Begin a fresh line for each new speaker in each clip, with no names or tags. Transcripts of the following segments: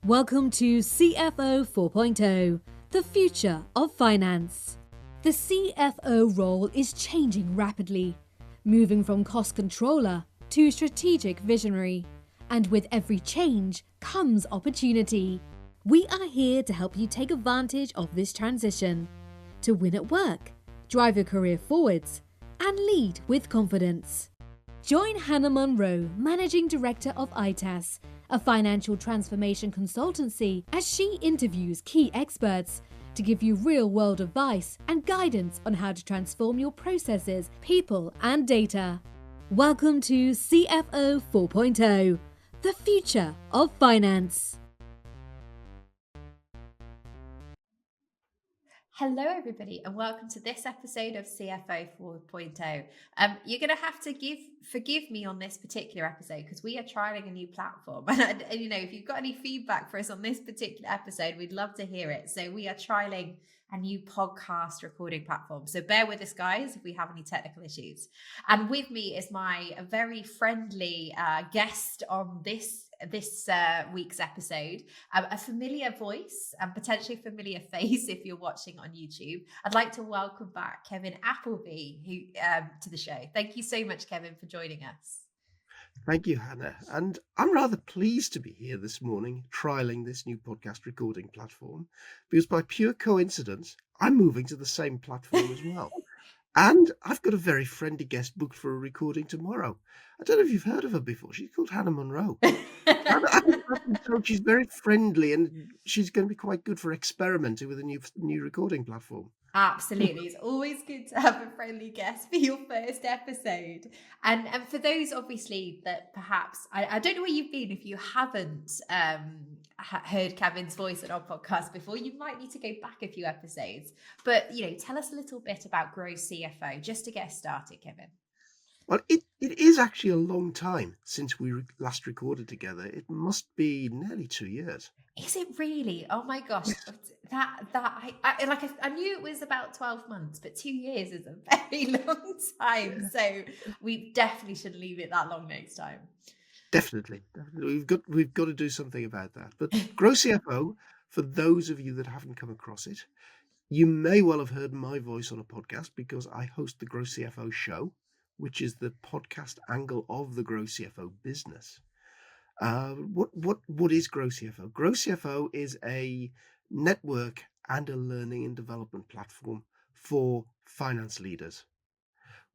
Welcome to CFO 4.0, the future of finance. The CFO role is changing rapidly, moving from cost controller to strategic visionary. And with every change comes opportunity. We are here to help you take advantage of this transition, to win at work, drive your career forwards, and lead with confidence. Join Hannah Munro, Managing Director of ITAS, a financial transformation consultancy, as she interviews key experts to give you real-world advice and guidance on how to transform your processes, people, and data. Welcome to CFO 4.0, the future of finance.
Hello everybody and welcome to this episode of CFO 4.0. You're going to have to forgive me on this particular episode because we are trialing a new platform and if you've got any feedback for us on this particular episode, we'd love to hear it. So we are trialing a new podcast recording platform. So bear with us guys if we have any technical issues. And with me is my very friendly guest on this week's episode, a familiar voice and potentially familiar face if you're watching on YouTube. I'd like to welcome back Kevin Appleby to the show. Thank you so much, Kevin, for joining us.
Thank you, Hannah. And I'm rather pleased to be here this morning trialing this new podcast recording platform because by pure coincidence, I'm moving to the same platform as well. And I've got a very friendly guest booked for a recording tomorrow. I don't know if you've heard of her before. She's called Hannah Munro. She's very friendly and she's going to be quite good for experimenting with a new recording platform.
Absolutely. It's always good to have a friendly guest for your first episode. And for those, obviously, that perhaps, I don't know where you've been if you haven't heard Kevin's voice on our podcast before, you might need to go back a few episodes. But, tell us a little bit about Grow CFO, just to get started, Kevin.
Well, it is actually a long time since we last recorded together. It must be nearly 2 years.
Is it really? Oh my gosh. I knew it was about 12 months, but 2 years is a very long time. So we definitely should leave it that long next time.
Definitely. We've got to do something about that. But GrowCFO, for those of you that haven't come across it, you may well have heard my voice on a podcast because I host the Grow CFO Show, which is the podcast angle of the Grow CFO business. What is Grow CFO? Grow CFO is a network and a learning and development platform for finance leaders.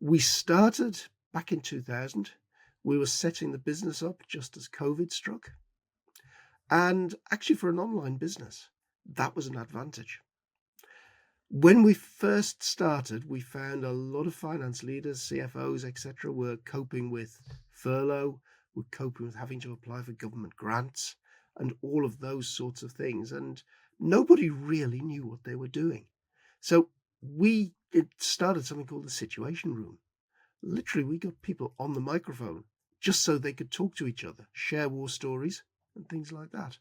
We started back in 2000. We were setting the business up just as COVID struck. And actually for an online business, that was an advantage. When we first started, we found a lot of finance leaders, CFOs, etc., were coping with furlough, were coping with having to apply for government grants and all of those sorts of things. And nobody really knew what they were doing. So we started something called the Situation Room. Literally, we got people on the microphone just so they could talk to each other, share war stories and things like that.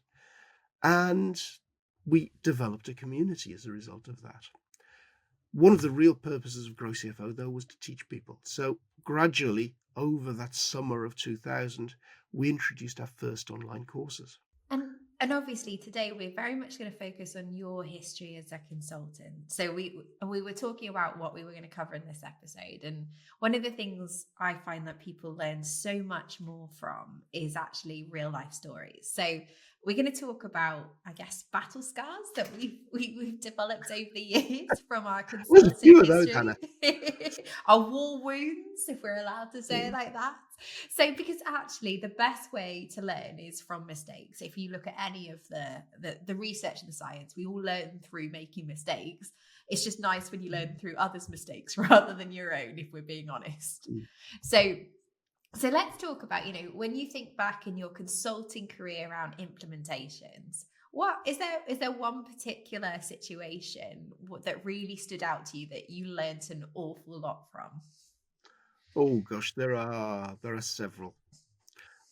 And we developed a community as a result of that. One of the real purposes of Grow CFO, though, was to teach people. So gradually, over that summer of 2000, we introduced our first online courses.
And obviously today we're very much going to focus on your history as a consultant. So we were talking about what we were going to cover in this episode. And one of the things I find that people learn so much more from is actually real life stories. So we're going to talk about, I guess, battle scars that we've developed over the years from our consulting history. Our war wounds, if we're allowed to say it like that. So because actually the best way to learn is from mistakes. If you look at any of the research and the science, we all learn through making mistakes. It's just nice when you learn through others' mistakes rather than your own, if we're being honest. So let's talk about, when you think back in your consulting career around implementations, what is there one particular situation that really stood out to you that you learned an awful lot from?
Oh gosh, there are several.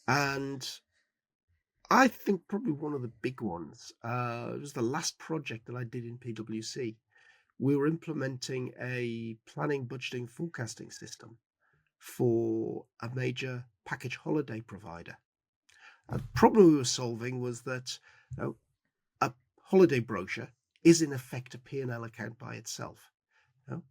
And I think probably one of the big ones was the last project that I did in PwC. We were implementing a planning, budgeting, forecasting system for a major package holiday provider. And the problem we were solving was that a holiday brochure is in effect a P&L account by itself. You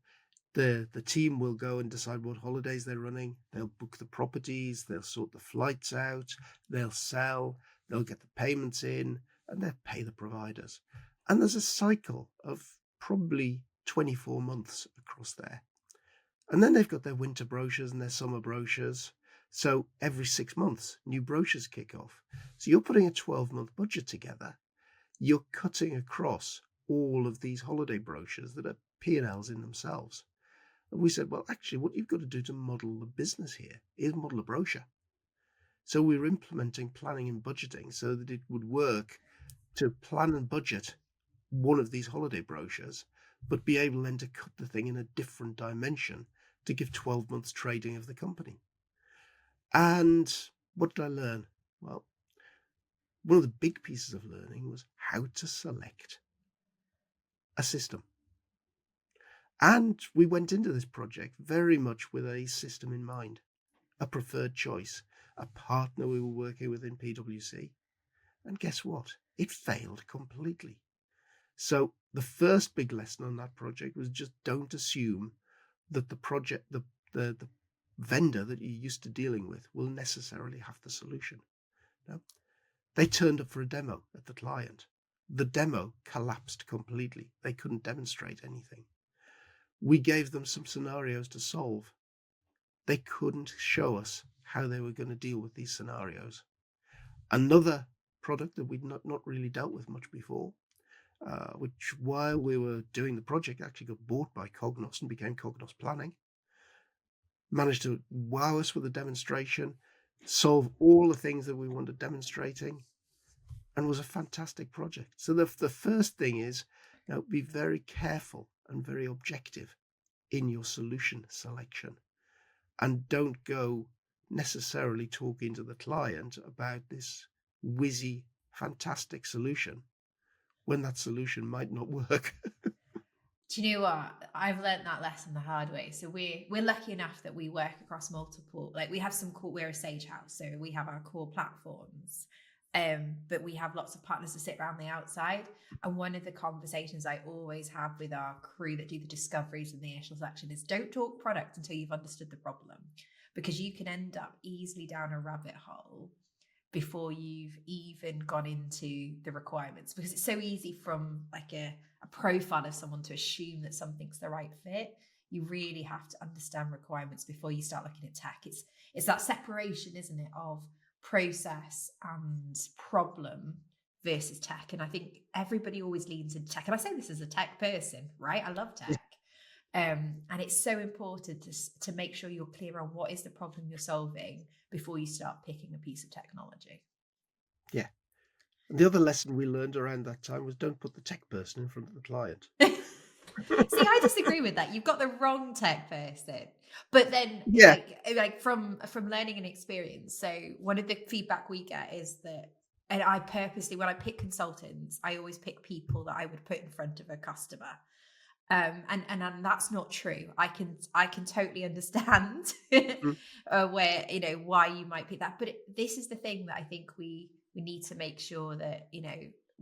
know, the team will go and decide what holidays they're running. They'll book the properties, they'll sort the flights out, they'll sell, they'll get the payments in, and they'll pay the providers. And there's a cycle of probably 24 months across there. And then they've got their winter brochures and their summer brochures. So every 6 months, new brochures kick off. So you're putting a 12-month budget together. You're cutting across all of these holiday brochures that are P&Ls in themselves. And we said, well, actually, what you've got to do to model the business here is model a brochure. So we're implementing planning and budgeting so that it would work to plan and budget one of these holiday brochures, but be able then to cut the thing in a different dimension to give 12 months trading of the company. And what did I learn? Well, one of the big pieces of learning was how to select a system. And we went into this project very much with a system in mind, a preferred choice, a partner we were working with in PwC. And guess what? It failed completely. So the first big lesson on that project was just don't assume that the vendor that you're used to dealing with will necessarily have the solution. No. They turned up for a demo at the client. The demo collapsed completely. They couldn't demonstrate anything. We gave them some scenarios to solve. They couldn't show us how they were going to deal with these scenarios. Another product that we'd not really dealt with much before, which while we were doing the project actually got bought by Cognos and became Cognos Planning, managed to wow us with a demonstration, solve all the things that we wanted demonstrating, and was a fantastic project. So the first thing is, be very careful and very objective in your solution selection, and don't go necessarily talking to the client about this whizzy, fantastic solution when that solution might not work.
Do you know what? I've learned that lesson the hard way. So we're lucky enough that we work across multiple, like we have some core, we're a sage house, so we have our core platforms. But we have lots of partners that sit around the outside. And one of the conversations I always have with our crew that do the discoveries and the initial selection is don't talk product until you've understood the problem, because you can end up easily down a rabbit hole before you've even gone into the requirements, because it's so easy from like a profile of someone to assume that something's the right fit. You really have to understand requirements before you start looking at tech. It's that separation, isn't it, of process and problem versus tech. And I think everybody always leans into tech. And I say this as a tech person, right? I love tech. And it's so important to make sure you're clear on what is the problem you're solving before you start picking a piece of technology.
Yeah. And the other lesson we learned around that time was don't put the tech person in front of the client.
See, I disagree with that. You've got the wrong tech person. But then,
Yeah.
like from learning and experience. So one of the feedback we get is that, and I purposely, when I pick consultants, I always pick people that I would put in front of a customer. And that's not true. I can totally understand where, why you might pick that. But this is the thing that I think we need to make sure that,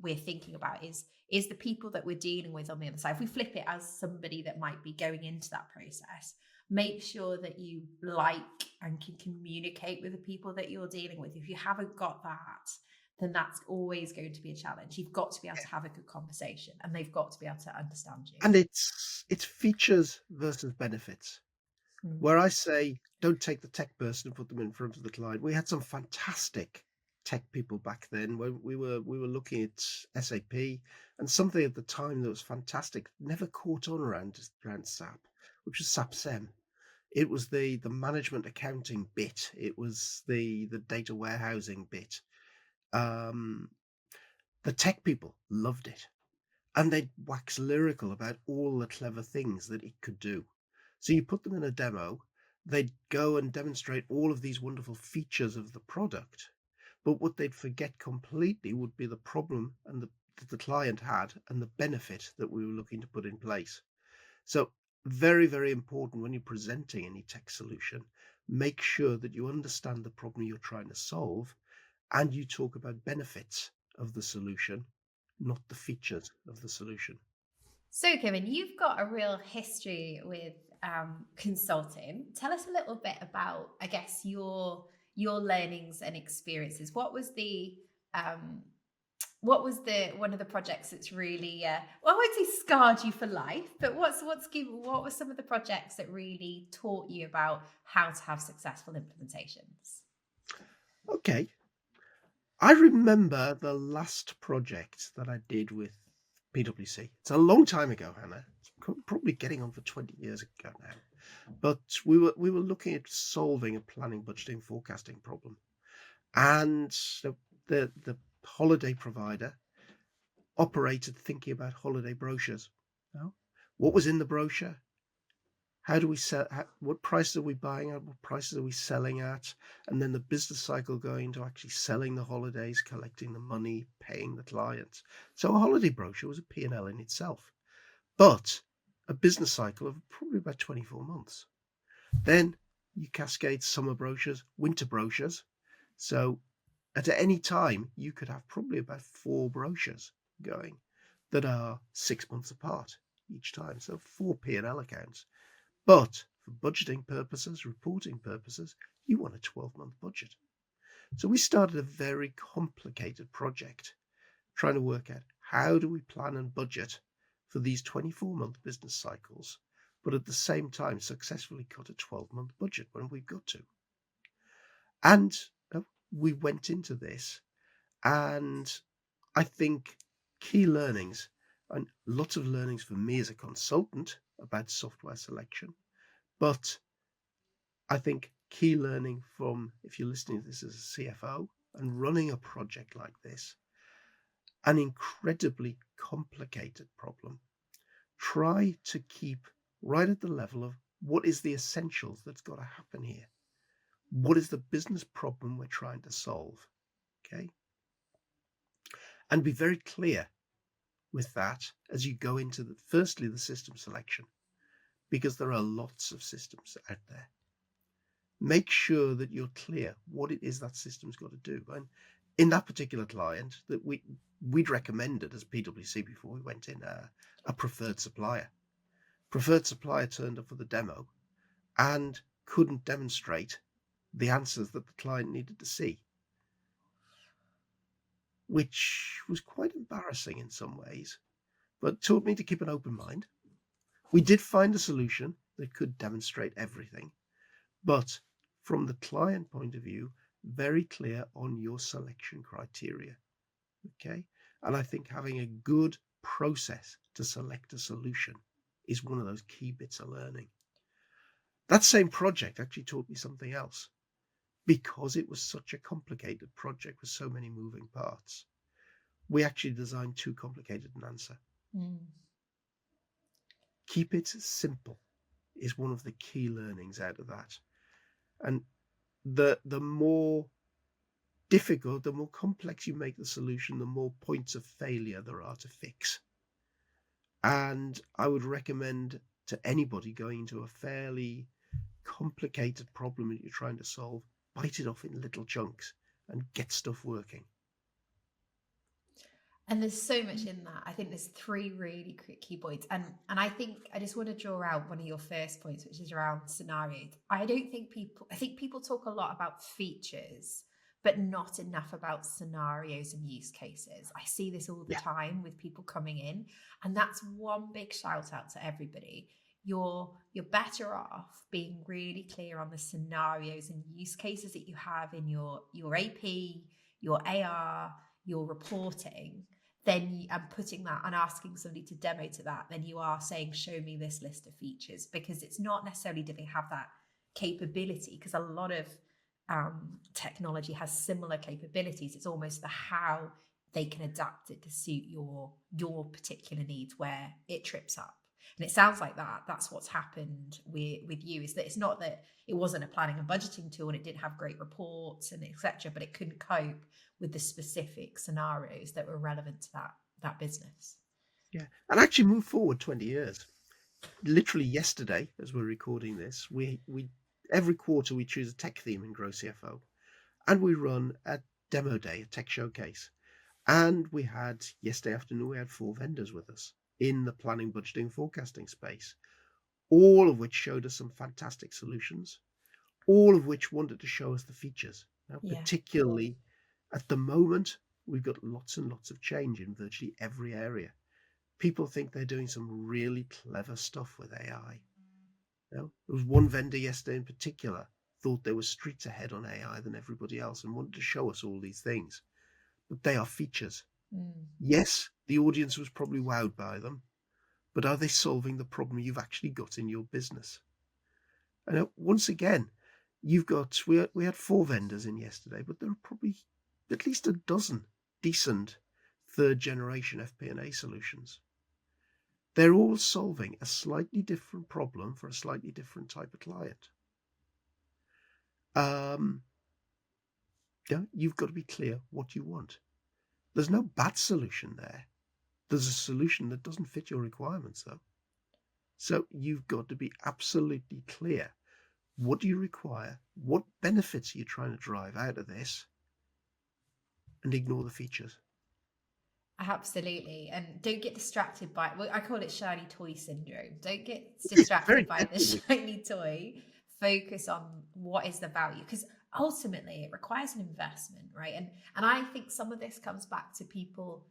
we're thinking about is the people that we're dealing with on the other side. If we flip it as somebody that might be going into that process, make sure that you like and can communicate with the people that you're dealing with. If you haven't got that, then that's always going to be a challenge. You've got to be able to have a good conversation, and they've got to be able to understand you.
And it's features versus benefits. Where I say don't take the tech person and put them in front of the client. We had some fantastic tech people back then when we were looking at SAP, and something at the time that was fantastic never caught on around SAP, which was SAP SEM. It was the management accounting bit. It was the data warehousing bit. The tech people loved it, and they'd wax lyrical about all the clever things that it could do. So you put them in a demo, they'd go and demonstrate all of these wonderful features of the product, but what they'd forget completely would be the problem and that the client had and the benefit that we were looking to put in place. So very, very important when you're presenting any tech solution, make sure that you understand the problem you're trying to solve and you talk about benefits of the solution, not the features of the solution.
So, Kevin, you've got a real history with consulting. Tell us a little bit about, I guess, your learnings and experiences. What was the one of the projects that's really well, I won't say scarred you for life, but what were some of the projects that really taught you about how to have successful implementations?
Okay. I remember the last project that I did with PwC. It's a long time ago, Hannah. It's probably getting on for 20 years ago now. But we were looking at solving a planning, budgeting, forecasting problem. And the holiday provider operated thinking about holiday brochures. Now, what was in the brochure? How do we sell? What prices are we buying at? What prices are we selling at? And then the business cycle going into actually selling the holidays, collecting the money, paying the clients. So a holiday brochure was a P&L in itself, but a business cycle of probably about 24 months. Then you cascade summer brochures, winter brochures. So at any time, you could have probably about 4 brochures going that are 6 months apart each time. So 4 P&L accounts. But for budgeting purposes, reporting purposes, you want a 12-month budget. So we started a very complicated project trying to work out how do we plan and budget for these 24-month business cycles, but at the same time successfully cut a 12-month budget when we've got to. And we went into this, and I think key learnings, and lots of learnings for me as a consultant about software selection, but I think key learning from, if you're listening to this as a CFO and running a project like this, an incredibly complicated problem, try to keep right at the level of what is the essentials that's got to happen here. What is the business problem we're trying to solve? Okay. And be very clear with that as you go into firstly, the system selection, because there are lots of systems out there. Make sure that you're clear what it is that system's got to do. And in that particular client, that we'd recommended as PwC before we went in a preferred supplier. Preferred supplier turned up for the demo and couldn't demonstrate the answers that the client needed to see, which was quite embarrassing in some ways, but taught me to keep an open mind. We did find a solution that could demonstrate everything, but from the client point of view, very clear on your selection criteria. Okay. And I think having a good process to select a solution is one of those key bits of learning. That same project actually taught me something else, because it was such a complicated project with so many moving parts. We actually designed too complicated an answer. Keep it simple is one of the key learnings out of that. And the more difficult, the more complex you make the solution, the more points of failure there are to fix. And I would recommend to anybody going into a fairly complicated problem that you're trying to solve, bite it off in little chunks and get stuff working.
And there's so much in that. I think there's 3 really key points. And I think I just want to draw out one of your first points, which is around scenarios. I think people talk a lot about features, but not enough about scenarios and use cases. I see this all the time with people coming in, and that's one big shout out to everybody. You're better off being really clear on the scenarios and use cases that you have in your AP, your AR, your reporting, then and putting that and asking somebody to demo to that, then you are saying, show me this list of features, because it's not necessarily do they have that capability, because a lot of technology has similar capabilities. It's almost the how they can adapt it to suit your particular needs where it trips up. And it sounds like that's what's happened with you, is that it's not that it wasn't a planning and budgeting tool and it didn't have great reports and etc., but it couldn't cope with the specific scenarios that were relevant to that business.
Yeah. And actually move forward 20 years. Literally yesterday, as we're recording this, we every quarter we choose a tech theme in Grow CFO, and we run a demo day, a tech showcase. And yesterday afternoon, we had 4 vendors with us in the planning, budgeting, forecasting space, all of which showed us some fantastic solutions, all of which wanted to show us the features. Now,
Yeah.
particularly at the moment, we've got lots and lots of change in virtually every area. People think they're doing some really clever stuff with AI. There was one vendor yesterday in particular thought they were streets ahead on AI than everybody else and wanted to show us all these things. But they are features. Yes, the audience was probably wowed by them, but are they solving the problem you've actually got in your business? And once again, we had 4 vendors in yesterday, but there are probably at least a dozen decent 3rd generation FP&A solutions. They're all solving a slightly different problem for a slightly different type of client. You've got to be clear what you want. There's no bad solution there. There's a solution that doesn't fit your requirements, though. So you've got to be absolutely clear. What do you require? What benefits are you trying to drive out of this? And ignore the features.
Absolutely. And don't get distracted by, well, I call it shiny toy syndrome. Don't get distracted by the shiny toy. Focus on what is the value, because ultimately it requires an investment, right? And I think some of this comes back to people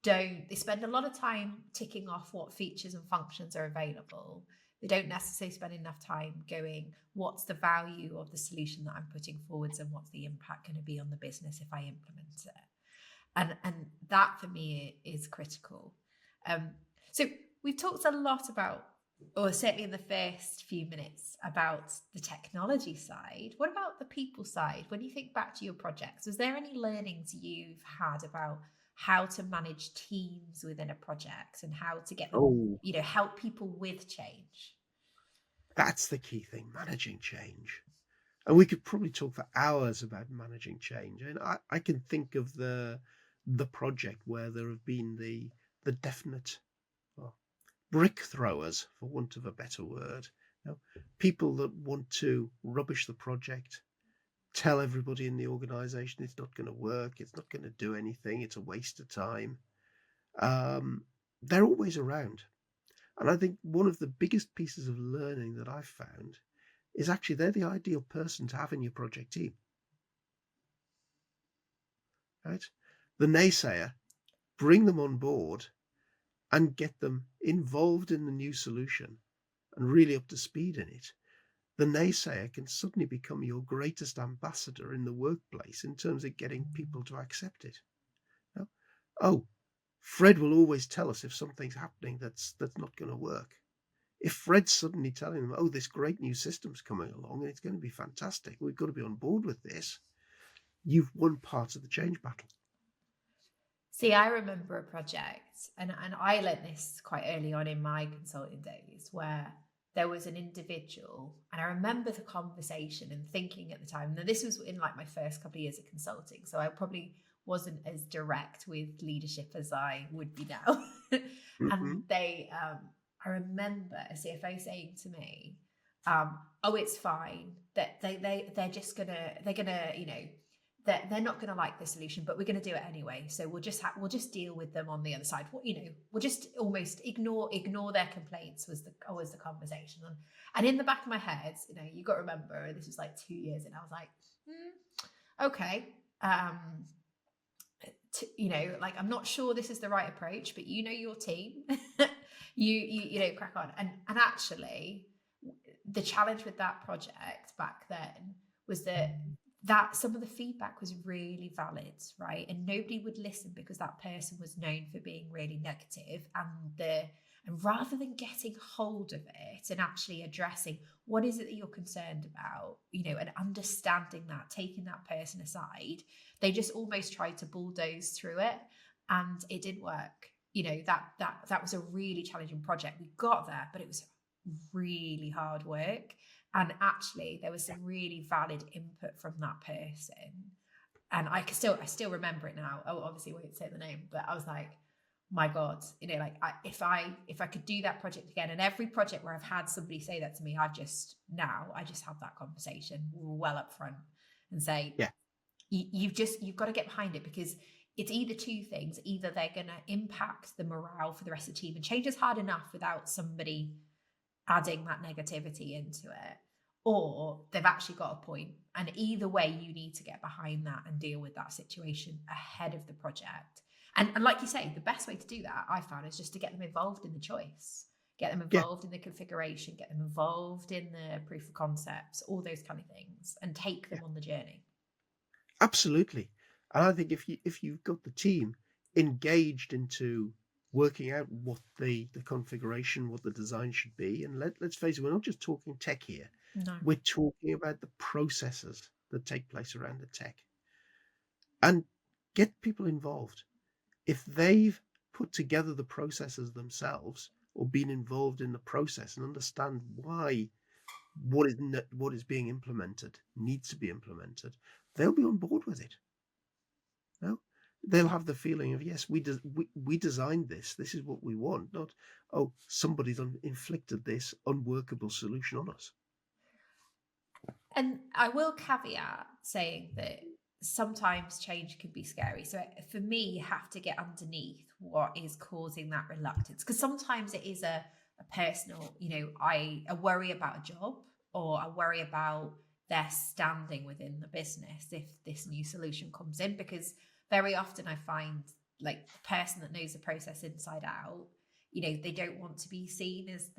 they spend a lot of time ticking off what features and functions are available. They don't necessarily spend enough time going, what's the value of the solution that I'm putting forwards and what's the impact going to be on the business if I implement it? And that for me is critical. So we've talked a lot about, or certainly in the first few minutes, about the technology side. What about the people side? When you think back to your projects, was there any learnings you've had about how to manage teams within a project and how to get them, help people with change?
That's the key thing, managing change. And we could probably talk for hours about managing change. And I can think of the project where there have been the definite brick throwers, for want of a better word. People that want to rubbish the project, tell everybody in the organization it's not going to work, it's not going to do anything, it's a waste of time. They're always around. And I think one of the biggest pieces of learning that I've found is actually they're the ideal person to have in your project team. Right? The naysayer, bring them on board and get them involved in the new solution and really up to speed in it. The naysayer can suddenly become your greatest ambassador in the workplace in terms of getting people to accept it. Fred will always tell us if something's happening that's not going to work. If Fred's suddenly telling them, this great new system's coming along and it's going to be fantastic, we've got to be on board with this, you've won part of the change battle.
See, I remember a project, and I learned this quite early on in my consulting days, where there was an individual, and I remember the conversation and thinking at the time, now this was in like my first couple of years of consulting, so I probably wasn't as direct with leadership as I would be now. And I remember a CFO saying to me, it's fine, that they're not going to like the solution, but we're going to do it anyway. So we'll just deal with them on the other side. We'll just almost ignore their complaints was the conversation. And in the back of my head, you got to remember, this was like 2 years, and I was like, okay, I'm not sure this is the right approach, but your team, you crack on. And actually, the challenge with that project back then was that some of the feedback was really valid, right? And nobody would listen because that person was known for being really negative. And rather than getting hold of it and actually addressing what is it that you're concerned about, and understanding that, taking that person aside, they just almost tried to bulldoze through it, and it didn't work. That was a really challenging project. We got there, but it was really hard work. And actually, there was some really valid input from that person. And I still remember it now. I obviously won't say the name, but I was like, my God, if I could do that project again, and every project where I've had somebody say that to me, I just have that conversation well up front and say, you've got to get behind it, because it's either two things. Either they're going to impact the morale for the rest of the team, and change is hard enough without somebody adding that negativity into it, or they've actually got a point. And either way, you need to get behind that and deal with that situation ahead of the project. And like you say, the best way to do that, I found, is just to get them involved in the choice, get them
Yeah,
involved in the configuration, get them involved in the proof of concepts, all those kind of things, and take them
yeah,
on the journey.
absolutely. And I think if you've got the team engaged into working out what the configuration, what the design should be, and let's face it, we're not just talking tech here.
No.
We're talking about the processes that take place around the tech, and get people involved. If they've put together the processes themselves or been involved in the process and understand why what is being implemented needs to be implemented, they'll be on board with it. No, they'll have the feeling of, yes, we designed this. This is what we want. Not, oh, somebody's inflicted this unworkable solution on us.
And I will caveat saying that sometimes change can be scary. So for me, you have to get underneath what is causing that reluctance, because sometimes it is a personal, a worry about a job, or a worry about their standing within the business if this new solution comes in. Because very often I find, like, the person that knows the process inside out, they don't want to be seen as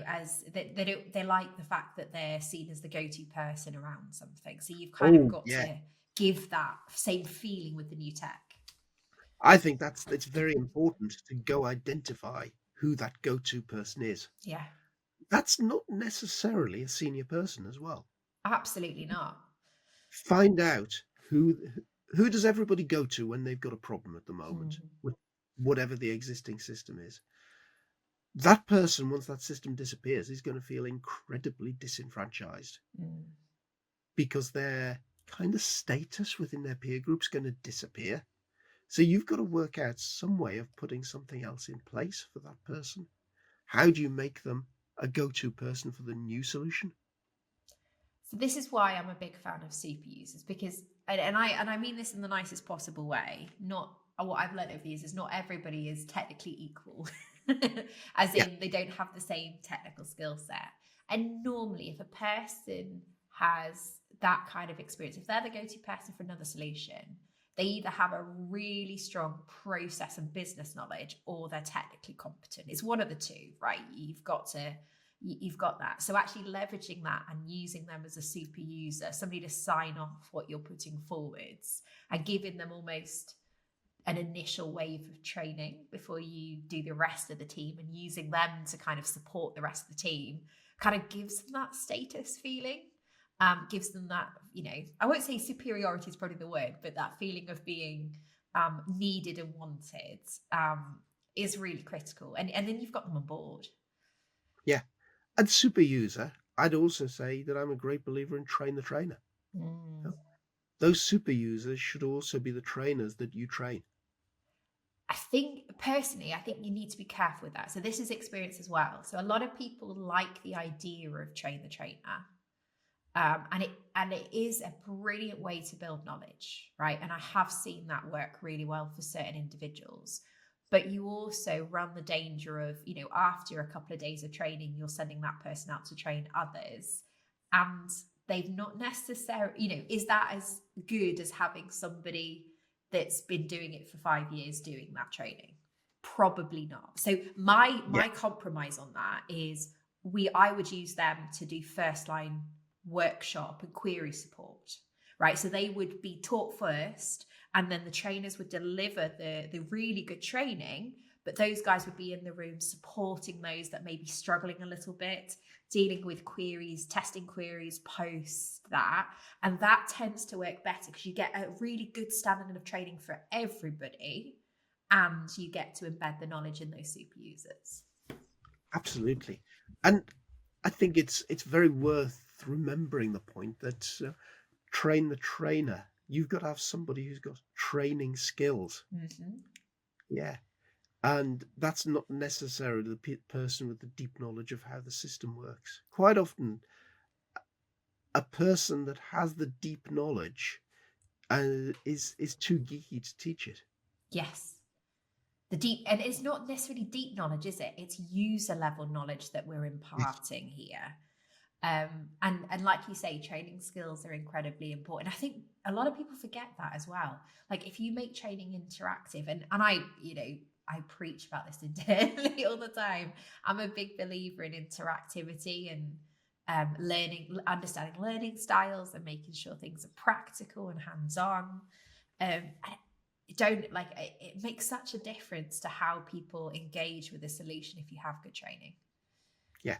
as they like the fact that they're seen as the go-to person around something. So you've kind of
Oh,
got
yeah.
to give that same feeling with the new tech.
I think it's very important to go identify who that go-to person is.
Yeah,
That's not necessarily a senior person as well.
absolutely not.
Find out who does everybody go to when they've got a problem at the moment
Mm.
with whatever the existing system is. That person, once that system disappears, is going to feel incredibly disenfranchised
Mm.
because their kind of status within their peer group is going to disappear. So you've got to work out some way of putting something else in place for that person. How do you make them a go-to person for the new solution?
So this is why I'm a big fan of super users, because and I mean this in the nicest possible way. Not what I've learned over the years is not everybody is technically equal, as
Yeah.
in they don't have the same technical skill set. And normally, if a person has that kind of experience, if they're the go-to person for another solution, they either have a really strong process and business knowledge, or they're technically competent. It's one of the two, right? You've got that. So actually leveraging that and using them as a super user, somebody to sign off what you're putting forwards, and giving them almost an initial wave of training before you do the rest of the team, and using them to kind of support the rest of the team, kind of gives them that status feeling, gives them that, I won't say superiority is probably the word, but that feeling of being needed and wanted is really critical. And then you've got them on board.
Yeah. And super user, I'd also say that I'm a great believer in train the trainer.
Mm.
Those super users should also be the trainers that you train.
I think you need to be careful with that. So this is experience as well. So a lot of people like the idea of train the trainer. And it is a brilliant way to build knowledge, right? And I have seen that work really well for certain individuals. But you also run the danger of, after a couple of days of training, you're sending that person out to train others, and they've not necessarily, is that as good as having somebody that's been doing it for 5 years doing that training? Probably not. So my compromise on that is I would use them to do first line workshop and query support, right? So they would be taught first, and then the trainers would deliver the really good training, but those guys would be in the room supporting those that may be struggling a little bit, dealing with queries, testing queries post that. And that tends to work better because you get a really good standard of training for everybody, and you get to embed the knowledge in those super users.
Absolutely. And I think it's very worth remembering the point that train the trainer. You've got to have somebody who's got training skills.
Mm-hmm.
Yeah. And that's not necessarily the person with the deep knowledge of how the system works. Quite often, a person that has the deep knowledge is too geeky to teach it.
Yes. The deep, and it's not necessarily deep knowledge, is it? It's user level knowledge that we're imparting here. And like you say, training skills are incredibly important. I think a lot of people forget that as well. Like if you make training interactive, and I, I preach about this internally all the time. I'm a big believer in interactivity and understanding learning styles and making sure things are practical and hands-on. It makes such a difference to how people engage with a solution if you have good training.
Yeah.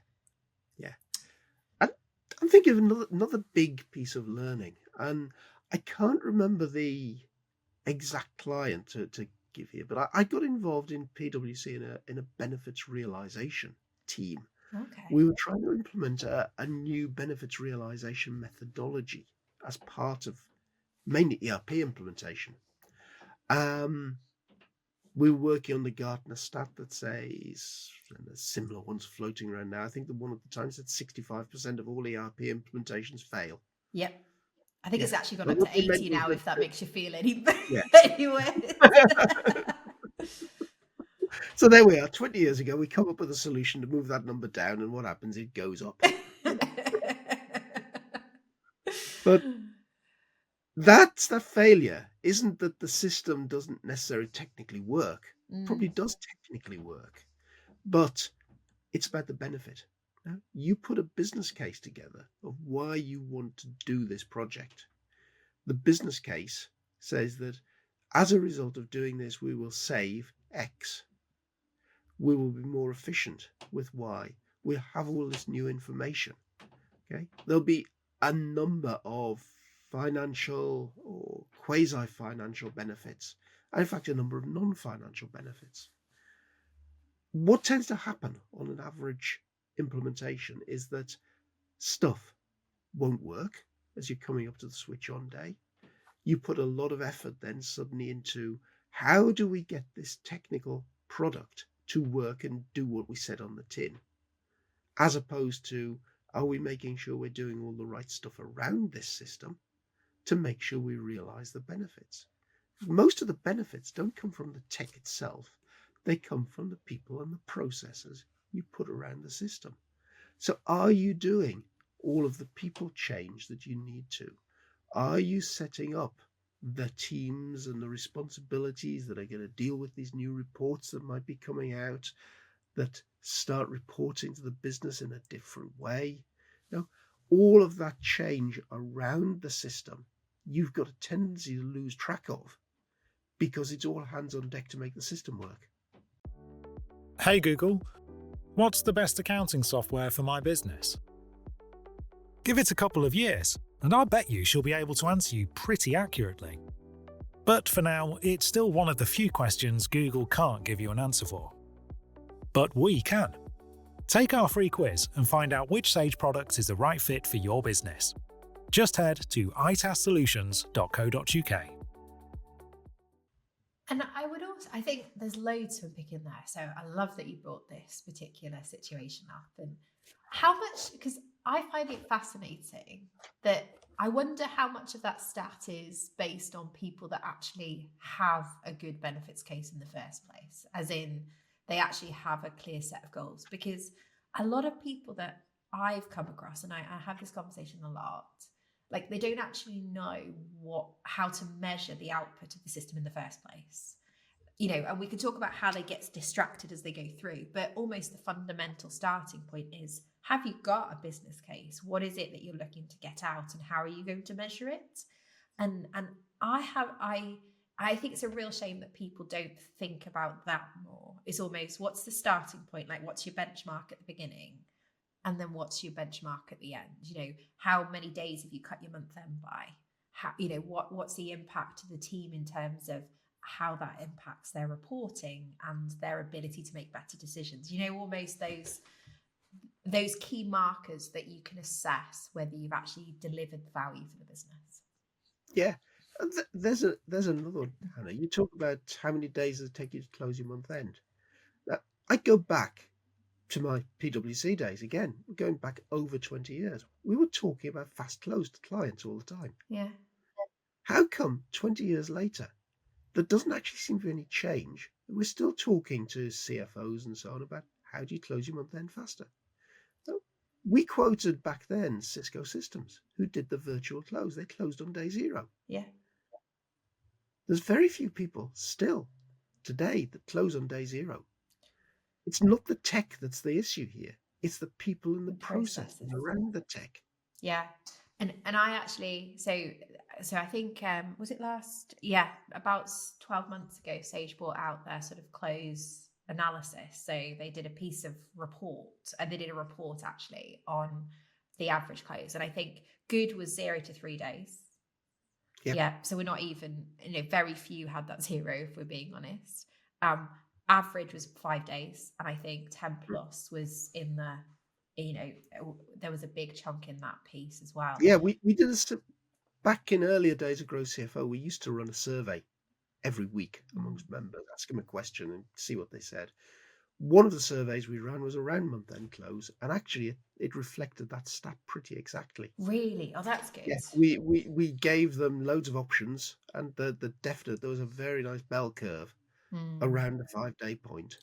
I'm thinking of another big piece of learning, and I can't remember the exact client to give here, but I got involved in PwC in a benefits realization team.
Okay.
We were trying to implement a new benefits realization methodology as part of mainly ERP implementation. We were working on the Gartner stat that says, and there's similar ones floating around now. I think the one at the time said 65% of all ERP implementations fail.
Yep. I think it's actually gone
But
up
what
to
they meant
80
was
now,
that
if that makes you feel any
yeah.
worse.
So there we are. 20 years ago, we come up with a solution to move that number down, and what happens? It goes up. But that failure isn't that the system doesn't necessarily technically work. Probably does technically work, but it's about the benefit. You put a business case together of why you want to do this project. The business case says that as a result of doing this, we will save X. We will be more efficient with Y. We'll have all this new information. Okay, there'll be a number of financial or quasi-financial benefits, and in fact, a number of non-financial benefits. What tends to happen on an average implementation is that stuff won't work as you're coming up to the switch on day. You put a lot of effort then suddenly into how do we get this technical product to work and do what we said on the tin, as opposed to are we making sure we're doing all the right stuff around this system to make sure we realize the benefits. Most of the benefits don't come from the tech itself. They come from the people and the processes you put around the system. So are you doing all of the people change that you need to? Are you setting up the teams and the responsibilities that are going to deal with these new reports that might be coming out that start reporting to the business in a different way? All of that change around the system, you've got a tendency to lose track of because it's all hands on deck to make the system work.
Hey Google, what's the best accounting software for my business? Give it a couple of years, and I bet you she'll be able to answer you pretty accurately. But for now, it's still one of the few questions Google can't give you an answer for. But we can. Take our free quiz and find out which Sage product is the right fit for your business. Just head to itassolutions.co.uk.
And I think there's loads to unpick in there. So I love that you brought this particular situation up, and how much, because I find it fascinating that I wonder how much of that stat is based on people that actually have a good benefits case in the first place, as in they actually have a clear set of goals. Because a lot of people that I've come across, and I have this conversation a lot, like they don't actually know how to measure the output of the system in the first place. And we can talk about how they get distracted as they go through, but almost the fundamental starting point is, have you got a business case? What is it that you're looking to get out, and how are you going to measure it? And I think it's a real shame that people don't think about that more. It's almost, what's the starting point? Like, what's your benchmark at the beginning? And then what's your benchmark at the end? How many days have you cut your month end by? How, what's the impact to the team in terms of how that impacts their reporting and their ability to make better decisions? Almost those key markers that you can assess whether you've actually delivered value for the business.
Yeah. There's another one, Hannah. You talk about how many days does it take you to close your month end. Now, I go back to my PwC days, again, going back over 20 years, we were talking about fast close to clients all the time.
Yeah.
How come 20 years later, there doesn't actually seem to be any change? We're still talking to CFOs and so on about how do you close your month end faster? Well, we quoted back then Cisco Systems, who did the virtual close. They closed on day zero.
Yeah.
There's very few people still today that close on day zero. It's not the tech that's the issue here. It's the people and the process around the tech.
Yeah. And I actually, so I think, was it about 12 months ago, Sage brought out their sort of close analysis. So they did a piece of report, and they did a report actually on the average close. And I think good was 0 to 3 days.
Yep.
Yeah. So we're not even, very few had that 0, if we're being honest. Average was 5 days. And I think 10 plus was in the, there was a big chunk in that piece as well.
Yeah, we did back in earlier days of Grow CFO, we used to run a survey every week amongst members, ask them a question and see what they said. One of the surveys we ran was around month-end close, and actually it reflected that stat pretty exactly.
Really? Oh, that's good.
Yeah, we gave them loads of options, and there was a very nice bell curve around the 5-day point.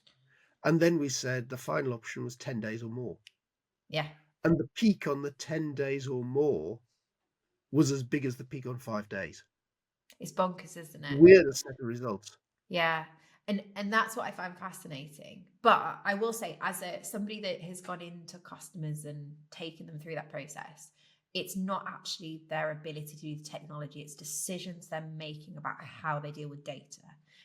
And then we said the final option was 10 days or more.
Yeah.
And the peak on the 10 days or more was as big as the peak on 5 days.
It's bonkers, isn't it?
Weird set of results.
Yeah. And that's what I find fascinating. But I will say, as somebody that has gone into customers and taken them through that process, it's not actually their ability to do the technology, it's decisions they're making about how they deal with data.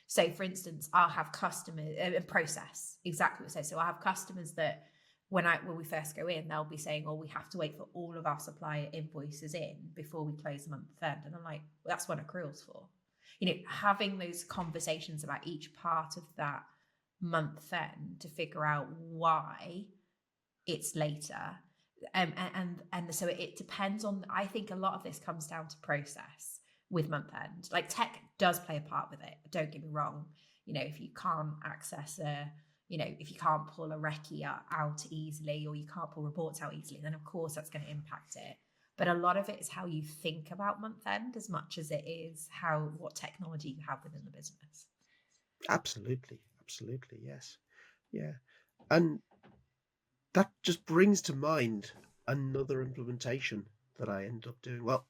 So for instance, I'll have customers, process, exactly what it says. So I'll have customers that when we first go in, they'll be saying, we have to wait for all of our supplier invoices in before we close the month end. And I'm like, well, that's what accrual's for. Having those conversations about each part of that month end to figure out why it's later. And so it depends on, I think a lot of this comes down to process with month end. Like tech does play a part with it. Don't get me wrong. If you can't access if you can't pull a recce out easily, or you can't pull reports out easily, then of course that's going to impact it. But a lot of it is how you think about month end as much as it is what technology you have within the business.
Absolutely. Yes. Yeah. And that just brings to mind another implementation that I ended up doing. Well,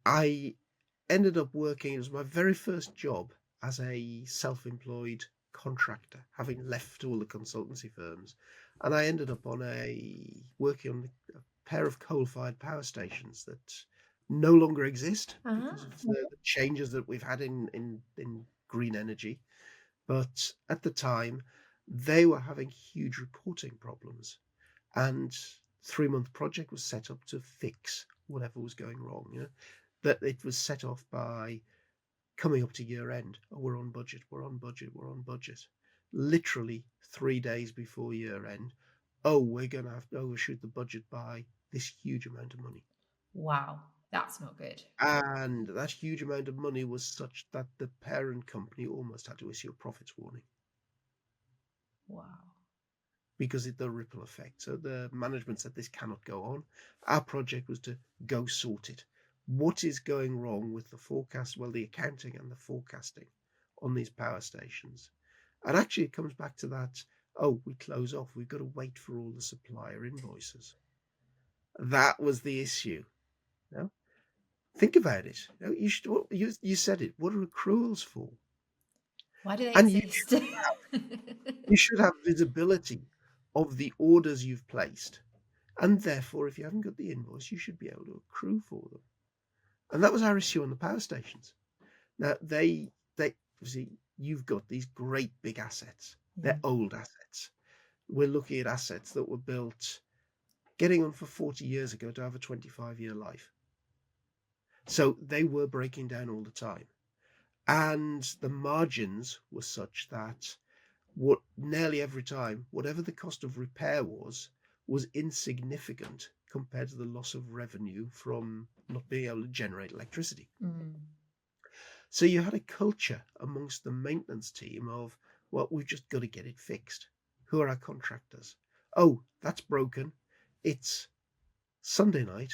I ended up working, it was my very first job as a self-employed contractor, having left all the consultancy firms. And I ended up working on a pair of coal-fired power stations that no longer exist because of the changes that we've had in green energy. But at the time, they were having huge reporting problems, and 3-month project was set up to fix whatever was going wrong. That it was set off by coming up to year end. We're on budget. Literally 3 days before year end. We're going to have to overshoot the budget by this huge amount of money.
Wow, that's not good.
And that huge amount of money was such that the parent company almost had to issue a profits warning.
Wow.
Because of the ripple effect. So the management said this cannot go on. Our project was to go sort it. What is going wrong with the forecast? Well, the accounting and the forecasting on these power stations. And actually it comes back to that, we close off. We've got to wait for all the supplier invoices. That was the issue. Think about it. You said it. What are accruals for?
Why do they
And
exist?
you should have visibility of the orders you've placed. And therefore, if you haven't got the invoice, you should be able to accrue for them. And that was our issue on the power stations. Now, they obviously, you've got these great big assets. They're old assets. We're looking at assets that were built getting on for 40 years ago to have a 25-year life. So they were breaking down all the time. And the margins were such that nearly every time, whatever the cost of repair was insignificant compared to the loss of revenue from not being able to generate electricity. So you had a culture amongst the maintenance team of, we've just got to get it fixed. Who are our contractors? Oh, that's broken. It's Sunday night.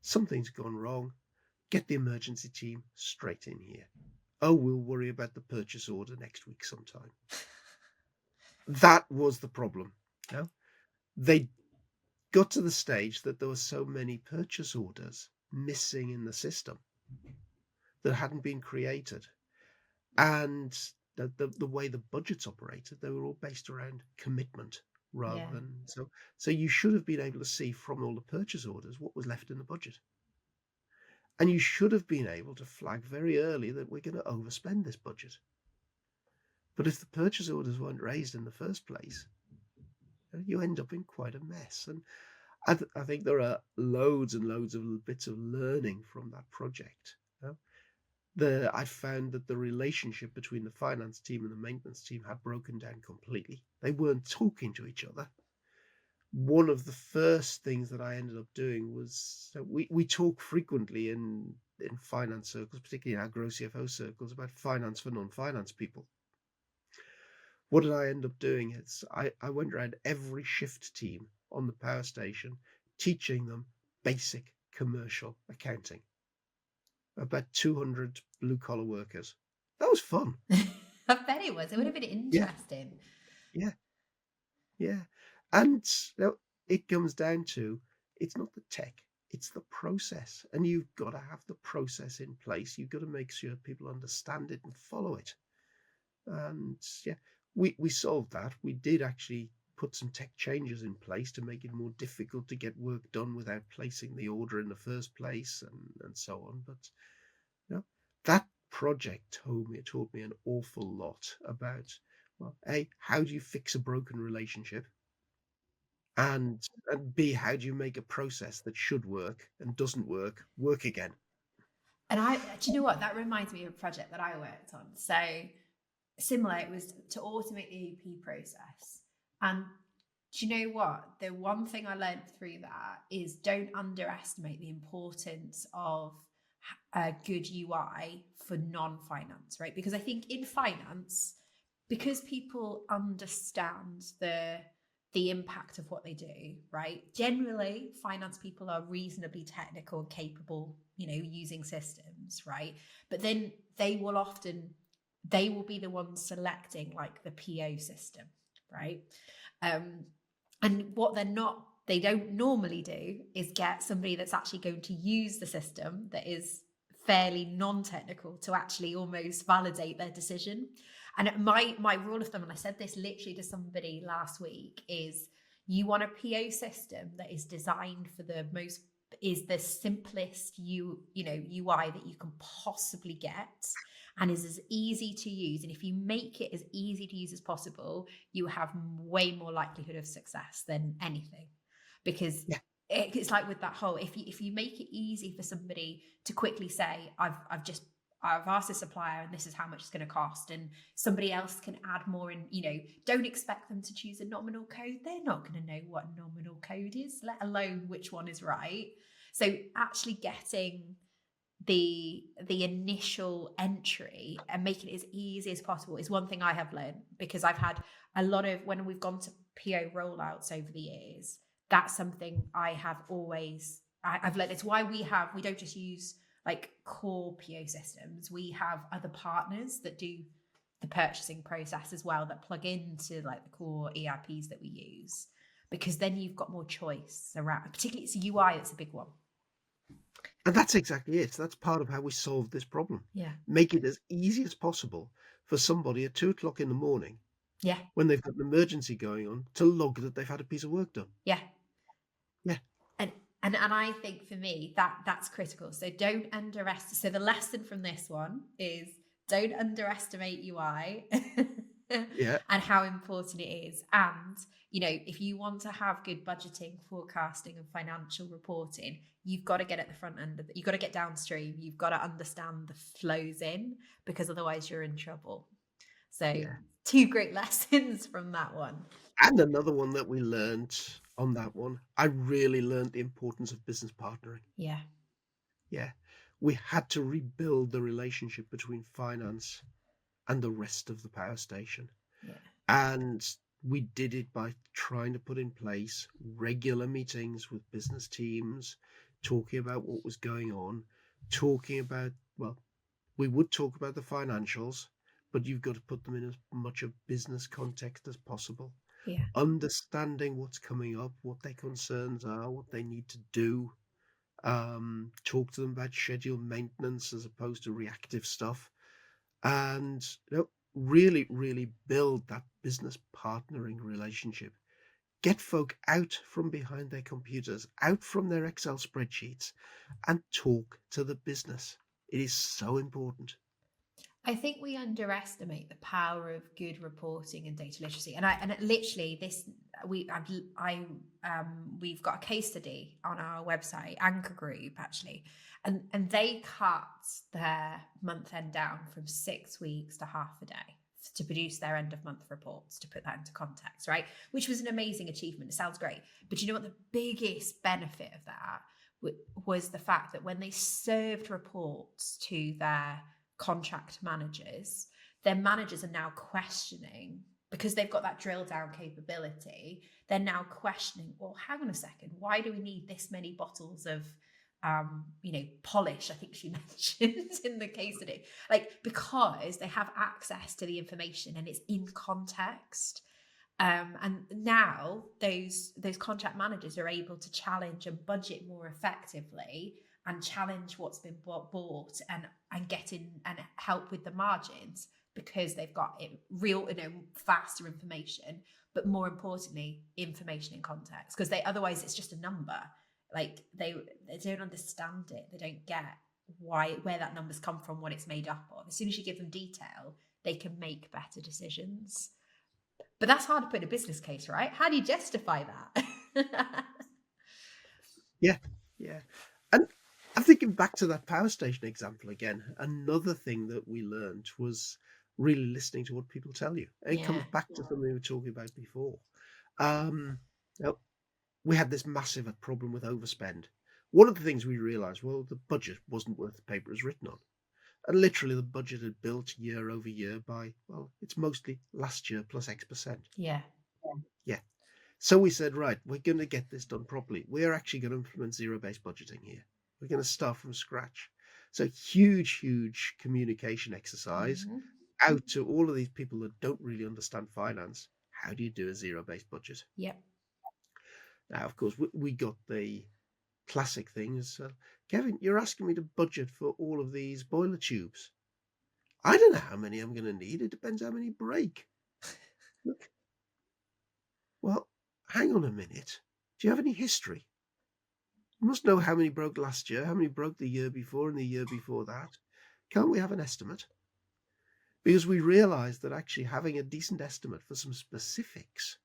Something's gone wrong. Get the emergency team straight in here. Oh, we'll worry about the purchase order next week sometime. That was the problem. They got to the stage that there were so many purchase orders missing in the system that hadn't been created. And the way the budgets operated, they were all based around commitment rather than so you should have been able to see from all the purchase orders what was left in the budget. And you should have been able to flag very early that we're going to overspend this budget. But if the purchase orders weren't raised in the first place, you end up in quite a mess. And I think there are loads and loads of bits of learning from that project. I found that the relationship between the finance team and the maintenance team had broken down completely. They weren't talking to each other. One of the first things that I ended up doing was we talk frequently in finance circles, particularly in our Grow CFO circles, about finance for non-finance people. What did I end up doing? I went around every shift team on the power station, teaching them basic commercial accounting. About 200 blue-collar workers. That was fun.
I bet it was. It would have been interesting.
Yeah. And it comes down to, it's not the tech, it's the process. And you've got to have the process in place. You've got to make sure people understand it and follow it. And we solved that. We did actually put some tech changes in place to make it more difficult to get work done without placing the order in the first place and so on. But that project taught me an awful lot about, well, A, how do you fix a broken relationship? And B, how do you make a process that should work and doesn't work again?
And do you know what? That reminds me of a project that I worked on. So similar, it was to automate the AP process. And do you know what? The one thing I learned through that is don't underestimate the importance of a good UI for non-finance, right? Because I think in finance, because people understand the impact of what they do, right? Generally, finance people are reasonably technical and capable, using systems, right? But then they will be the ones selecting like the PO system, right? And what they don't normally do is get somebody that's actually going to use the system that is fairly non-technical to actually almost validate their decision. And my rule of thumb, and I said this literally to somebody last week, is you want a PO system that is designed for the simplest UI that you can possibly get and is as easy to use. And if you make it as easy to use as possible, you have way more likelihood of success than anything. Because it's like with that whole, if you make it easy for somebody to quickly say, I've asked the supplier and this is how much it's going to cost, and somebody else can add more in, don't expect them to choose a nominal code. They're not going to know what nominal code is, let alone which one is right. So actually getting the initial entry and making it as easy as possible is one thing I have learned, because I've had a lot of, when we've gone to PO rollouts over the years, that's something I have always, I've learned. It's why we don't just use like core PO systems. We have other partners that do the purchasing process as well, that plug into like the core ERPs that we use, because then you've got more choice around, particularly it's a UI, it's a big one.
And that's exactly it. That's part of how we solved this problem.
Yeah.
Make it as easy as possible for somebody at 2:00 in the morning, when they've got an emergency going on, to log that they've had a piece of work done.
Yeah.
Yeah.
And I think for me that's critical. So don't underestimate. So the lesson from this one is don't underestimate UI and how important it is. And, if you want to have good budgeting, forecasting and financial reporting, you've got to get at the front end of it. You've got to get downstream. You've got to understand the flows in, because otherwise you're in trouble. So 2 great lessons from that one.
And another one that we learned on that one, I really learned the importance of business partnering.
Yeah.
We had to rebuild the relationship between finance and the rest of the power station.
Yeah.
And we did it by trying to put in place regular meetings with business teams, talking about what was going on, talking about, well, we would talk about the financials, but you've got to put them in as much of business context as possible.
Yeah.
Understanding what's coming up, what their concerns are, what they need to do. Talk to them about scheduled maintenance as opposed to reactive stuff. And really, really build that business partnering relationship. Get folk out from behind their computers, out from their Excel spreadsheets, and talk to the business. It is so important.
I think we underestimate the power of good reporting and data literacy. And literally this we've got a case study on our website, Anchor Group actually, and they cut their month end down from 6 weeks to half a day to produce their end of month reports, to put that into context, right? Which was an amazing achievement. It sounds great, but you know what the biggest benefit of that was? The fact that when they served reports to their contract managers, their managers are now questioning, because they've got that drill down capability, they're now questioning, well, hang on a second, why do we need this many bottles of polish, I think she mentioned in the case study, because they have access to the information and it's in context. And now those contract managers are able to challenge and budget more effectively, and challenge what's been bought and get in and help with the margins, because they've got real, faster information, but more importantly, information in context. Because otherwise it's just a number. They don't understand it. They don't get where that number's come from, what it's made up of. As soon as you give them detail, they can make better decisions. But that's hard to put in a business case, right? How do you justify that?
Yeah. And I'm thinking back to that power station example again. Another thing that we learned was really listening to what people tell you. And it comes back to something we were talking about before. We had this massive problem with overspend. One of the things we realized, well, the budget wasn't worth the paper it was written on. And literally the budget had built year over year by, well, it's mostly last year plus X%.
Yeah.
So we said, right, we're going to get this done properly. We're actually going to implement zero-based budgeting here. We're going to start from scratch. So huge communication exercise out to all of these people that don't really understand finance. How do you do a zero-based budget?
Yep.
Now, of course, we got the classic things. Kevin, you're asking me to budget for all of these boiler tubes. I don't know how many I'm going to need. It depends how many break. Look. Well, hang on a minute. Do you have any history? You must know how many broke last year, how many broke the year before and the year before that. Can't we have an estimate? Because we realized that actually having a decent estimate for some specifics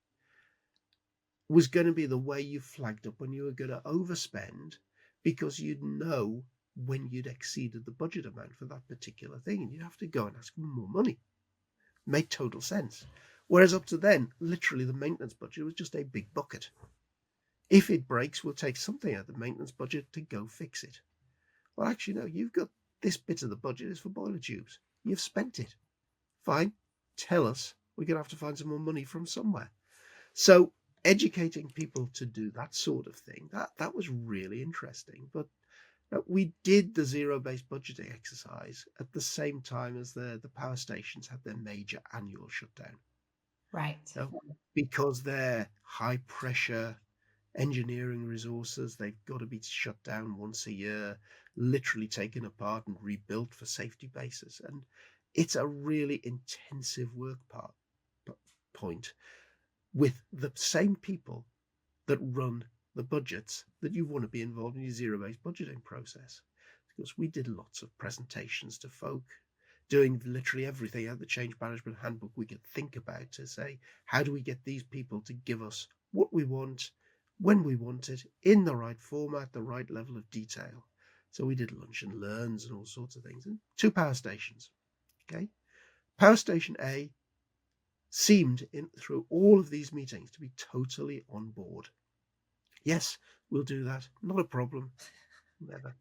was going to be the way you flagged up when you were going to overspend, because you'd know when you'd exceeded the budget amount for that particular thing, and you'd have to go and ask for more money. Made total sense. Whereas up to then, literally the maintenance budget was just a big bucket. If it breaks, we'll take something out of the maintenance budget to go fix it. Well, actually, no, you've got this bit of the budget is for boiler tubes. You've spent it. Fine. Tell us. We're going to have to find some more money from somewhere. So educating people to do that sort of thing, that was really interesting. But we did the zero-based budgeting exercise at the same time as the power stations had their major annual shutdown.
Right.
So, because they're high pressure engineering resources, they've got to be shut down once a year, literally taken apart and rebuilt for safety basis. And it's a really intensive work point with the same people that run the budgets that you want to be involved in your zero-based budgeting process. Because we did lots of presentations to folk, doing literally everything out of the change management handbook we could think about to say, how do we get these people to give us what we want, when we want it, in the right format, the right level of detail. So we did lunch and learns and all sorts of things. And 2 power stations. Okay. Power station A seemed through all of these meetings to be totally on board. Yes, we'll do that. Not a problem. Never.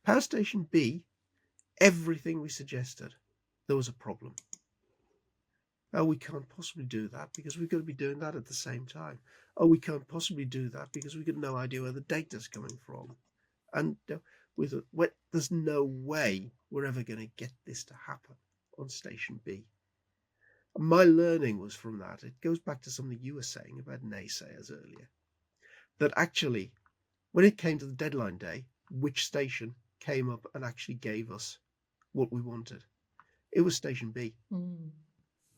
Power station B, everything we suggested, there was a problem. Oh, we can't possibly do that because we've got to be doing that at the same time. Oh, we can't possibly do that because we've got no idea where the data's coming from. And there's no way we're ever going to get this to happen on station B. And my learning was from that. It goes back to something you were saying about naysayers earlier. That actually, when it came to the deadline day, which station came up and actually gave us what we wanted? It was station B.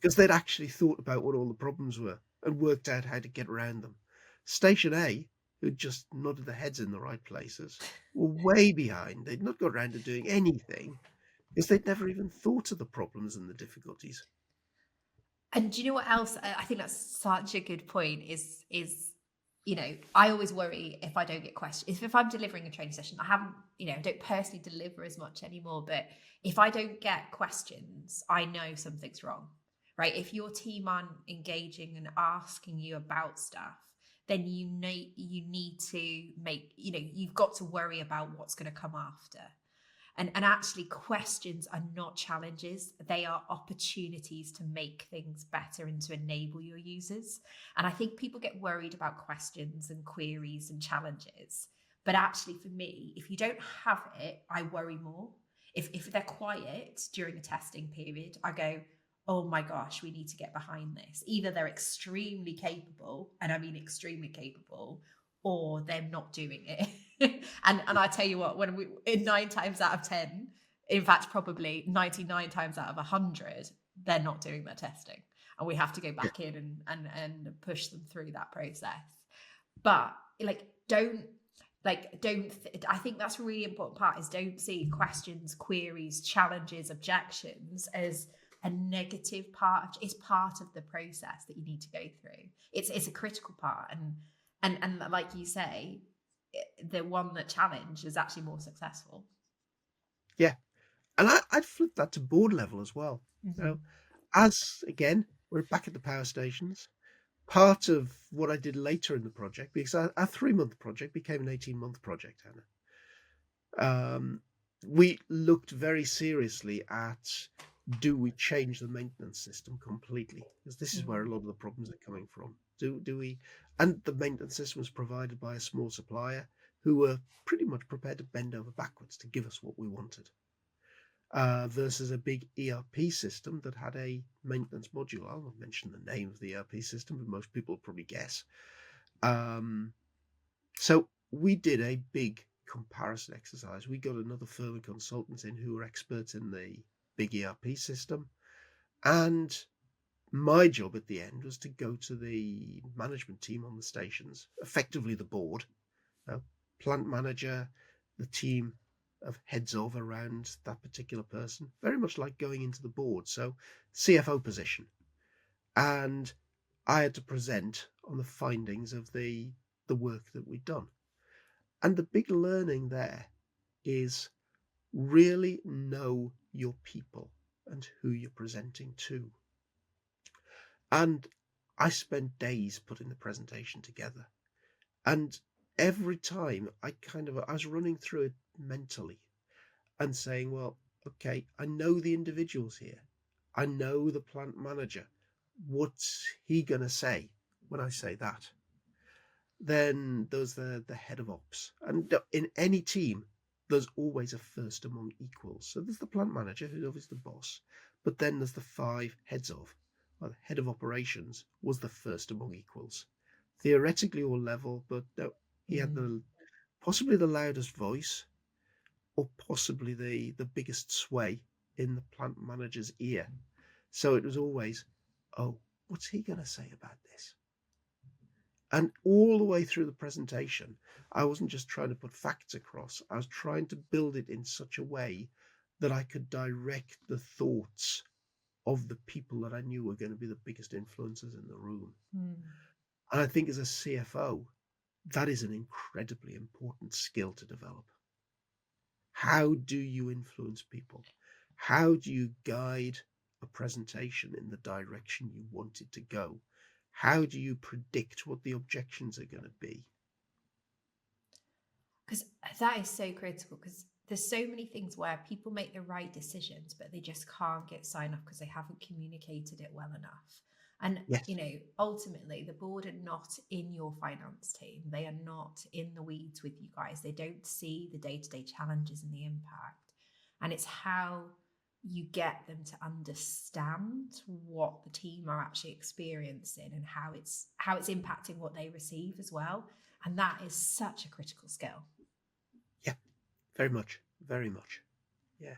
Because they'd actually thought about what all the problems were and worked out how to get around them. Station A, who'd just nodded their heads in the right places, were way behind. They'd not got around to doing anything because they'd never even thought of the problems and the difficulties.
And do you know what else? I think that's such a good point is, I always worry if I don't get questions. If I'm delivering a training session, I don't personally deliver as much anymore, but if I don't get questions, I know something's wrong, right? If your team aren't engaging and asking you about stuff, then you need to you've got to worry about what's going to come after. And actually, questions are not challenges. They are opportunities to make things better and to enable your users. And I think people get worried about questions and queries and challenges. But actually, for me, if you don't have it, I worry more. If they're quiet during a testing period, I go, oh my gosh, we need to get behind this. Either they're extremely capable, and I mean extremely capable, or they're not doing it. and I tell you what, when in 9 times out of 10, in fact, probably 99 times out of 100, they're not doing their testing. And we have to go back in and push them through that process. But I think that's a really important part is don't see questions, queries, challenges, objections as a negative part. It's part of the process that you need to go through. It's a critical part. And like you say, the one that challenged is actually more successful.
Yeah. And I'd flip that to board level as well. As, again, we're back at the power stations. Part of what I did later in the project, because our 3-month project became an 18-month project, Hannah. We looked very seriously at, do we change the maintenance system completely? Because this is where a lot of the problems are coming from. Do we? And the maintenance system was provided by a small supplier who were pretty much prepared to bend over backwards to give us what we wanted. Versus a big ERP system that had a maintenance module. I'll not mention the name of the ERP system, but most people will probably guess. So we did a big comparison exercise. We got another firm of consultants in who were experts in the big ERP system. And my job at the end was to go to the management team on the stations, effectively the board, plant manager, the team of heads of around that particular person, very much like going into the board. So CFO position. And I had to present on the findings of the work that we'd done. And the big learning there is really know your people and who you're presenting to. And I spent days putting the presentation together. And every time I was running through it mentally and saying, well, okay, I know the individuals here. I know the plant manager. What's he going to say when I say that? Then there's the head of ops. And in any team, there's always a first among equals. So there's the plant manager, who's obviously the boss, but then there's the 5 heads of. Well, the head of operations was the first among equals. Theoretically all level, but no, he had possibly the loudest voice, or possibly the biggest sway in the plant manager's ear. So it was always, oh, what's he going to say about this? And all the way through the presentation, I wasn't just trying to put facts across. I was trying to build it in such a way that I could direct the thoughts of the people that I knew were going to be the biggest influencers in the room. And I think as a CFO, that is an incredibly important skill to develop. How do you influence people? How do you guide a presentation in the direction you want it to go? How do you predict what the objections are going to be?
Because that is so critical, because there's so many things where people make the right decisions, but they just can't get sign off because they haven't communicated it well enough. And,
Yes.
Ultimately, the board are not in your finance team. They are not in the weeds with you guys. They don't see the day-to-day challenges and the impact. And it's how you get them to understand what the team are actually experiencing and how it's impacting what they receive as well. And that is such a critical skill.
Yeah, very much. Very much. Yeah.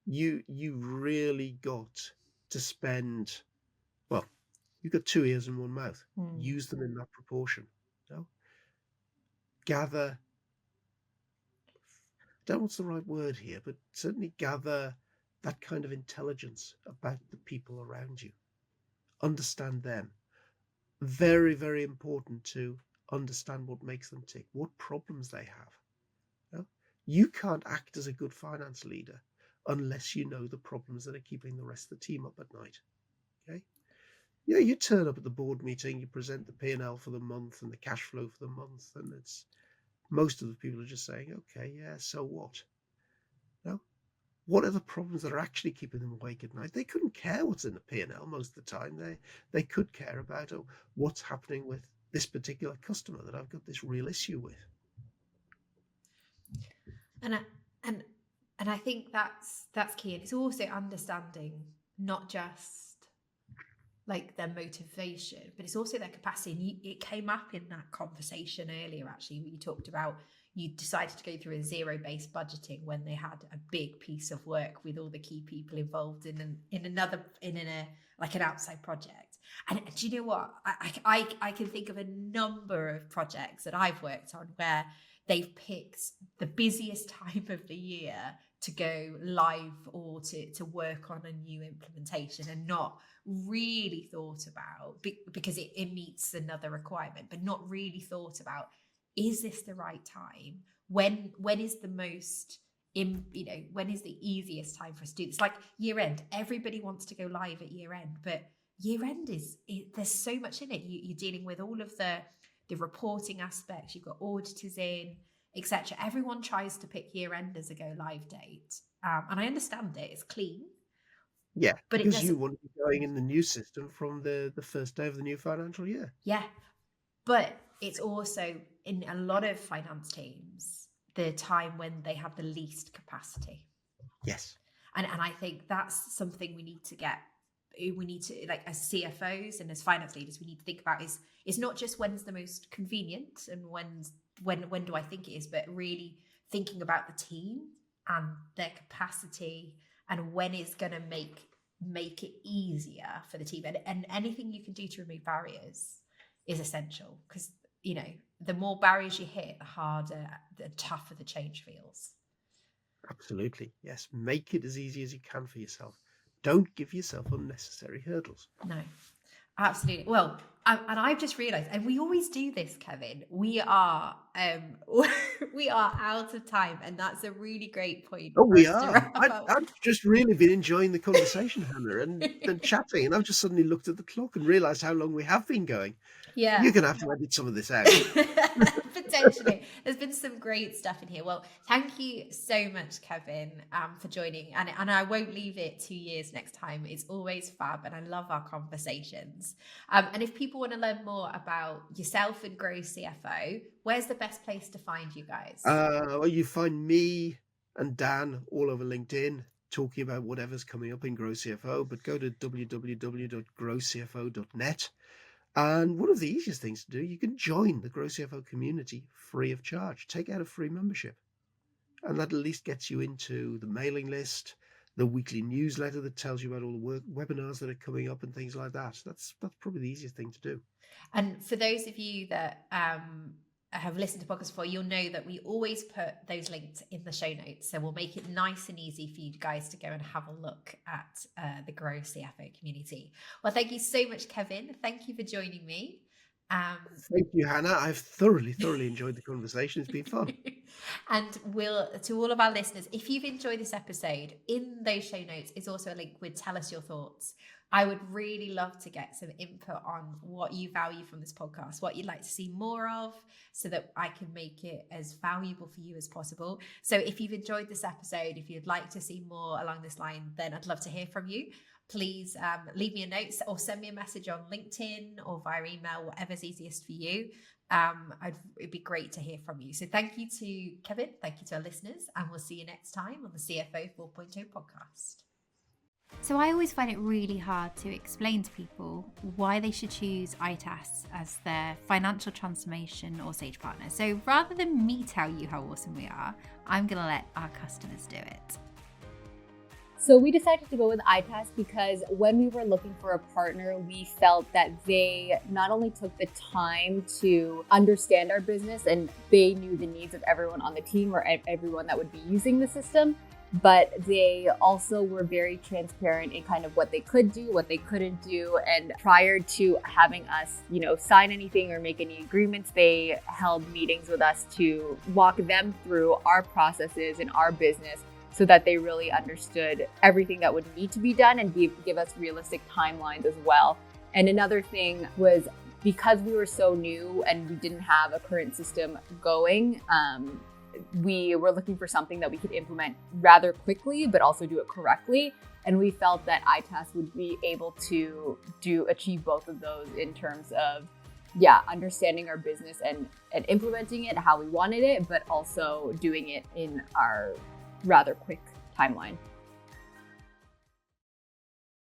You really got to spend, well, you've got 2 ears and 1 mouth. Use them in that proportion. Gather, I don't know what's the right word here, but certainly gather that kind of intelligence about the people around you. Understand them. Very, very important to understand what makes them tick, what problems they have. You can't act as a good finance leader unless you know the problems that are keeping the rest of the team up at night. Okay? Yeah, you turn up at the board meeting, you present the P&L for the month and the cash flow for the month, and it's most of the people are just saying, okay, yeah, so what? No? What are the problems that are actually keeping them awake at night? They couldn't care what's in the P&L most of the time. They could care about what's happening with this particular customer that I've got this real issue with.
And I think that's key. And it's also understanding not just like their motivation, but it's also their capacity. And it came up in that conversation earlier, actually, where you talked about you decided to go through a zero-based budgeting when they had a big piece of work with all the key people involved in an outside project. And do you know what? I can think of a number of projects that I've worked on where they've picked the busiest time of the year to go live or to work on a new implementation and not really thought about, because it meets another requirement, but not really thought about, is this the right time? When is the most when is the easiest time for us to do this? Like year end, everybody wants to go live at year end, but year end there's so much in it. You're dealing with all of the reporting aspects, you've got auditors in, etc. Everyone tries to pick year end as a go live date, and I understand it, it's clean.
Yeah,
but
because you want to be going in the new system from the first day of the new financial year.
Yeah, but it's also in a lot of finance teams the time when they have the least capacity.
Yes.
And I think that's something we need to, like, as CFOs and as finance leaders, we need to think about is not just when's the most convenient and when do I think it is, but really thinking about the team and their capacity and when is going to make it easier for the team. And anything you can do to remove barriers is essential, because the more barriers you hit, the harder, the tougher the change feels.
Absolutely. Yes. Make it as easy as you can for yourself. Don't give yourself unnecessary hurdles.
No, absolutely. Well, and I've just realized, and we always do this, Kevin, we are out of time, and that's a really great point.
Oh, we are. I've just really been enjoying the conversation, Hannah, and chatting, and I've just suddenly looked at the clock and realized how long we have been going.
Yeah.
You're going to have to edit some of this out.
Potentially. There's been some great stuff in here. Well, thank you so much, Kevin, for joining. And I won't leave it 2 years next time. It's always fab, and I love our conversations. And if people want to learn more about yourself and Grow CFO, where's the best place to find you guys?
Well, you find me and Dan all over LinkedIn talking about whatever's coming up in Grow CFO, but go to www.growcfo.net. And one of the easiest things to do, you can join the Grow CFO community free of charge. Take out a free membership. And that at least gets you into the mailing list, the weekly newsletter that tells you about all the webinars that are coming up and things like that. That's probably the easiest thing to do.
And for those of you that have listened to podcasts before, you'll know that we always put those links in the show notes. So we'll make it nice and easy for you guys to go and have a look at the Grow CFO community. Well, thank you so much, Kevin. Thank you for joining me.
Thank you, Hannah. I've thoroughly enjoyed the conversation. It's been fun.
And to all of our listeners, if you've enjoyed this episode, in those show notes is also a link with tell us your thoughts. I would really love to get some input on what you value from this podcast, what you'd like to see more of, so that I can make it as valuable for you as possible. So if you've enjoyed this episode, if you'd like to see more along this line, then I'd love to hear from you. Please leave me a note or send me a message on LinkedIn or via email, whatever's easiest for you. It'd be great to hear from you. So thank you to Kevin, thank you to our listeners, and we'll see you next time on the CFO 4.0 podcast.
So I always find it really hard to explain to people why they should choose ITAS as their financial transformation or Sage partner. So rather than me tell you how awesome we are, I'm going to let our customers do it.
So we decided to go with ITAS because when we were looking for a partner, we felt that they not only took the time to understand our business and they knew the needs of everyone on the team or everyone that would be using the system, but they also were very transparent in kind of what they could do, what they couldn't do. And prior to having us, sign anything or make any agreements, they held meetings with us to walk them through our processes and our business so that they really understood everything that would need to be done and give us realistic timelines as well. And another thing was, because we were so new and we didn't have a current system going, we were looking for something that we could implement rather quickly, but also do it correctly. And we felt that ITAS would be able to achieve both of those in terms of, understanding our business and implementing it how we wanted it, but also doing it in our rather quick timeline.